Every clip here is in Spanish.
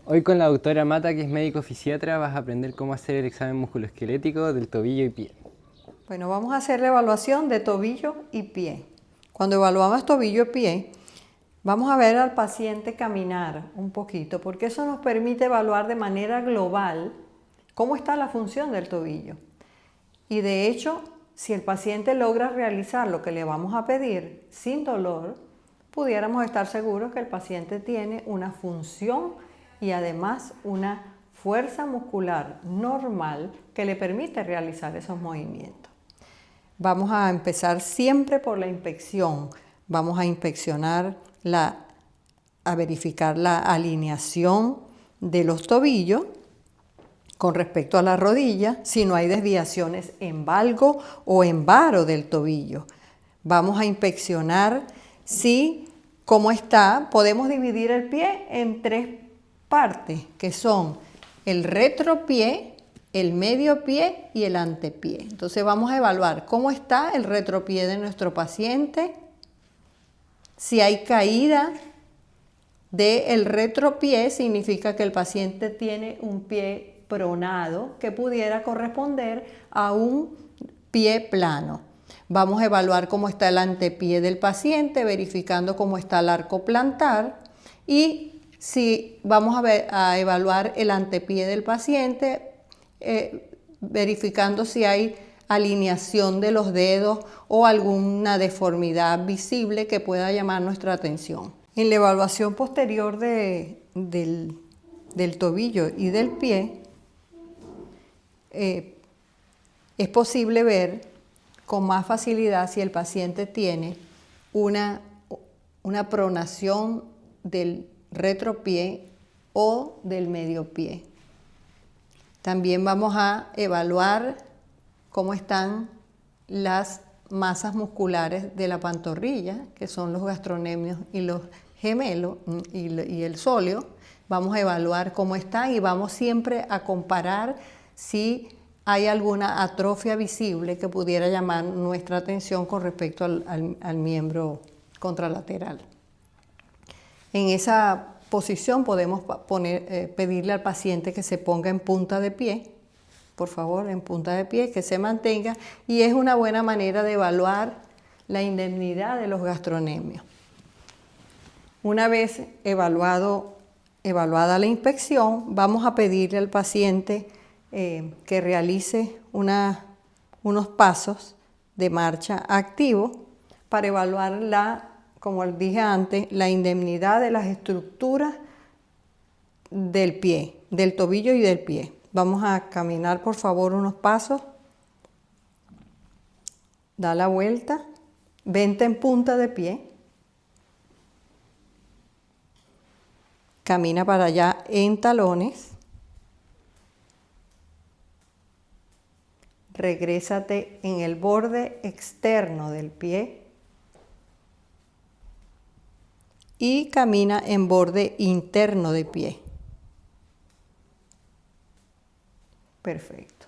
Hoy con la doctora Mata, que es médico fisiatra, vas a aprender cómo hacer el examen musculoesquelético del tobillo y pie. Bueno, vamos a hacer la evaluación de tobillo y pie. Cuando evaluamos tobillo y pie, vamos a ver al paciente caminar un poquito, porque eso nos permite evaluar de manera global cómo está la función del tobillo. Y de hecho, si el paciente logra realizar lo que le vamos a pedir sin dolor, pudiéramos estar seguros que el paciente tiene una función y además una fuerza muscular normal que le permite realizar esos movimientos. Vamos a empezar siempre por la inspección. Vamos a inspeccionar, a verificar la alineación de los tobillos con respecto a la rodilla, si no hay desviaciones en valgo o en varo del tobillo. Vamos a inspeccionar si, cómo está, podemos dividir el pie en tres partes, que son el retropié, el medio pie y el antepié. Entonces vamos a evaluar cómo está el retropié de nuestro paciente, si hay caída del retropié, significa que el paciente tiene un pie pronado que pudiera corresponder a un pie plano. Vamos a evaluar cómo está el antepié del paciente, verificando cómo está el arco plantar, y si vamos a evaluar el antepié del paciente, verificando si hay alineación de los dedos o alguna deformidad visible que pueda llamar nuestra atención. En la evaluación posterior del tobillo y del pie, es posible ver con más facilidad si el paciente tiene una pronación del retropié o del medio pie. También vamos a evaluar cómo están las masas musculares de la pantorrilla, que son los gastrocnemios y los gemelos y el sóleo. Vamos a evaluar cómo están y vamos siempre a comparar si hay alguna atrofia visible que pudiera llamar nuestra atención con respecto al miembro contralateral. En esa posición podemos pedirle al paciente que se ponga en punta de pie, por favor, en punta de pie, que se mantenga, y es una buena manera de evaluar la indemnidad de los gastrocnemios. Una vez evaluada la inspección, vamos a pedirle al paciente que realice unos pasos de marcha activos para evaluar como dije antes, la indemnidad de las estructuras del pie, del tobillo y del pie. Vamos a caminar, por favor, unos pasos. Da la vuelta. Vente en punta de pie. Camina para allá en talones. Regrésate en el borde externo del pie. Y camina en borde interno de pie. Perfecto.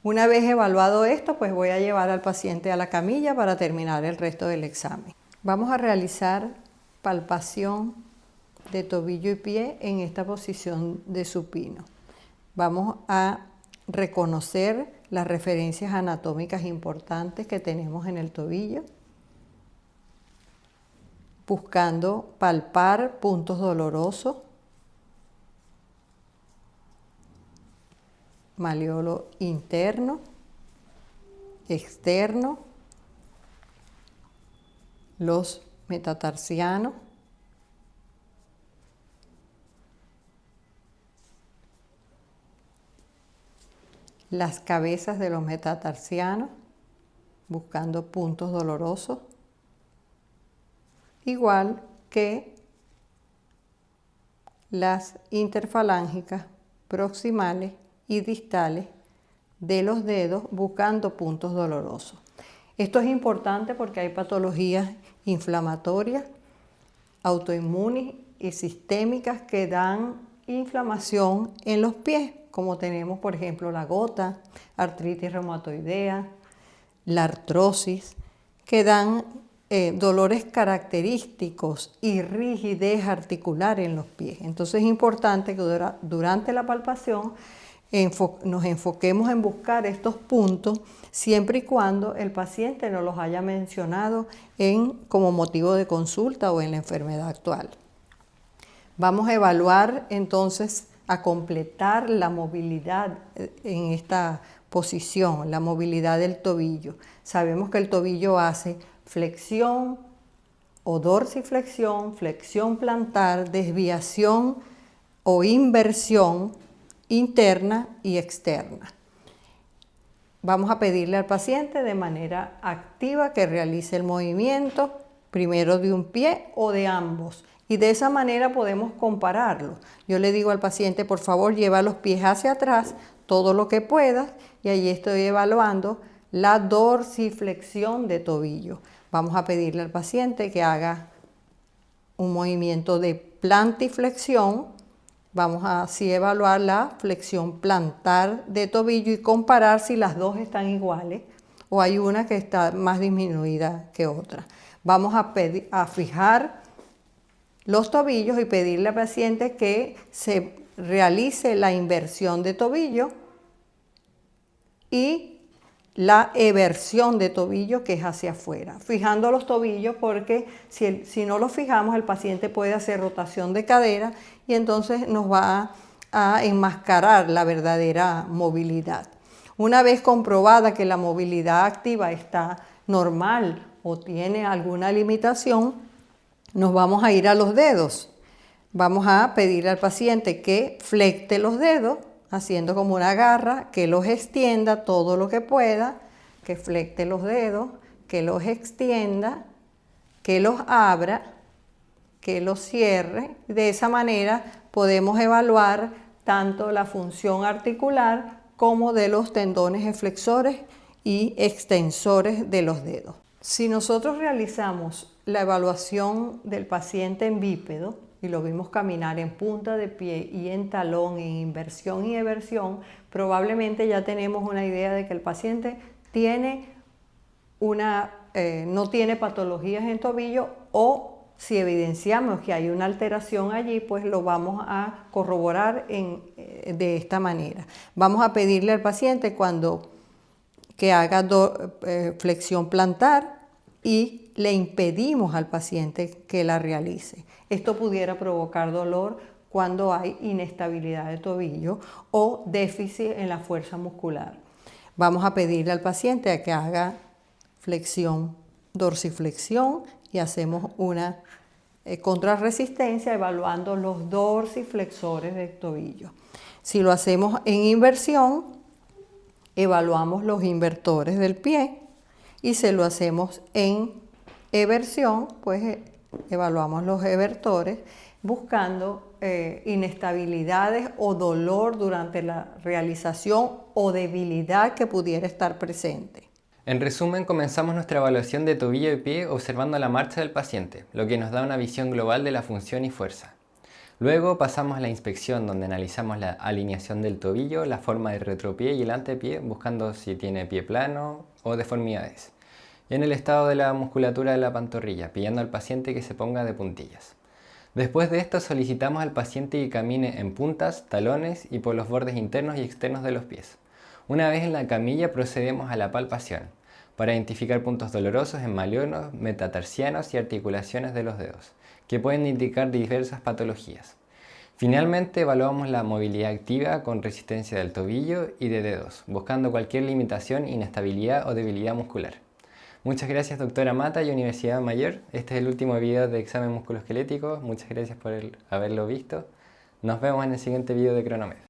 Una vez evaluado esto, pues voy a llevar al paciente a la camilla para terminar el resto del examen. Vamos a realizar palpación de tobillo y pie en esta posición de supino. Vamos a reconocer las referencias anatómicas importantes que tenemos en el tobillo, buscando palpar puntos dolorosos, maleolo interno, externo, los metatarsianos, las cabezas de los metatarsianos, buscando puntos dolorosos, igual que las interfalángicas proximales y distales de los dedos, buscando puntos dolorosos. Esto es importante porque hay patologías inflamatorias, autoinmunes y sistémicas que dan inflamación en los pies, como tenemos, por ejemplo, la gota, artritis reumatoidea, la artrosis, que dan dolores característicos y rigidez articular en los pies. Entonces es importante que durante la palpación nos enfoquemos en buscar estos puntos siempre y cuando el paciente nos los haya mencionado como motivo de consulta o en la enfermedad actual. Vamos a evaluar entonces a completar la movilidad en esta posición, la movilidad del tobillo. Sabemos que el tobillo hace flexión o dorsiflexión, flexión plantar, desviación o inversión interna y externa. Vamos a pedirle al paciente de manera activa que realice el movimiento, primero de un pie o de ambos. Y de esa manera podemos compararlo. Yo le digo al paciente, por favor, lleva los pies hacia atrás todo lo que puedas y allí estoy evaluando la dorsiflexión de tobillo. Vamos a pedirle al paciente que haga un movimiento de plantiflexión. Vamos a así evaluar la flexión plantar de tobillo y comparar si las dos están iguales o hay una que está más disminuida que otra. Vamos a fijar los tobillos y pedirle al paciente que se realice la inversión de tobillo y la eversión de tobillo, que es hacia afuera. Fijando los tobillos porque si no los fijamos el paciente puede hacer rotación de cadera y entonces nos va a enmascarar la verdadera movilidad. Una vez comprobada que la movilidad activa está normal o tiene alguna limitación, nos vamos a ir a los dedos. Vamos a pedirle al paciente que flecte los dedos, haciendo como una garra, que los extienda todo lo que pueda, que flecte los dedos, que los extienda, que los abra, que los cierre. De esa manera podemos evaluar tanto la función articular como de los tendones eflexores y extensores de los dedos. Si nosotros realizamos la evaluación del paciente en bípedo, y lo vimos caminar en punta de pie y en talón, en inversión y eversión, probablemente ya tenemos una idea de que el paciente tiene no tiene patologías en tobillo, o si evidenciamos que hay una alteración allí, pues lo vamos a corroborar de esta manera. Vamos a pedirle al paciente que haga flexión plantar y le impedimos al paciente que la realice. Esto pudiera provocar dolor cuando hay inestabilidad de tobillo o déficit en la fuerza muscular. Vamos a pedirle al paciente que haga flexión, dorsiflexión y hacemos una contrarresistencia evaluando los dorsiflexores del tobillo. Si lo hacemos en inversión, evaluamos los invertores del pie, y si lo hacemos en eversión, pues evaluamos los evertores buscando inestabilidades o dolor durante la realización o debilidad que pudiera estar presente. En resumen, comenzamos nuestra evaluación de tobillo y pie observando la marcha del paciente, lo que nos da una visión global de la función y fuerza. Luego pasamos a la inspección, donde analizamos la alineación del tobillo, la forma del retropié y el antepié, buscando si tiene pie plano o deformidades. Y en el estado de la musculatura de la pantorrilla, pidiendo al paciente que se ponga de puntillas. Después de esto solicitamos al paciente que camine en puntas, talones y por los bordes internos y externos de los pies. Una vez en la camilla procedemos a la palpación, para identificar puntos dolorosos en malionos, metatarsianos y articulaciones de los dedos, que pueden indicar diversas patologías. Finalmente evaluamos la movilidad activa con resistencia del tobillo y de dedos, buscando cualquier limitación, inestabilidad o debilidad muscular. Muchas gracias, doctora Mata y Universidad Mayor. Este es el último video de examen musculoesquelético. Muchas gracias por haberlo visto. Nos vemos en el siguiente video de Cronomed.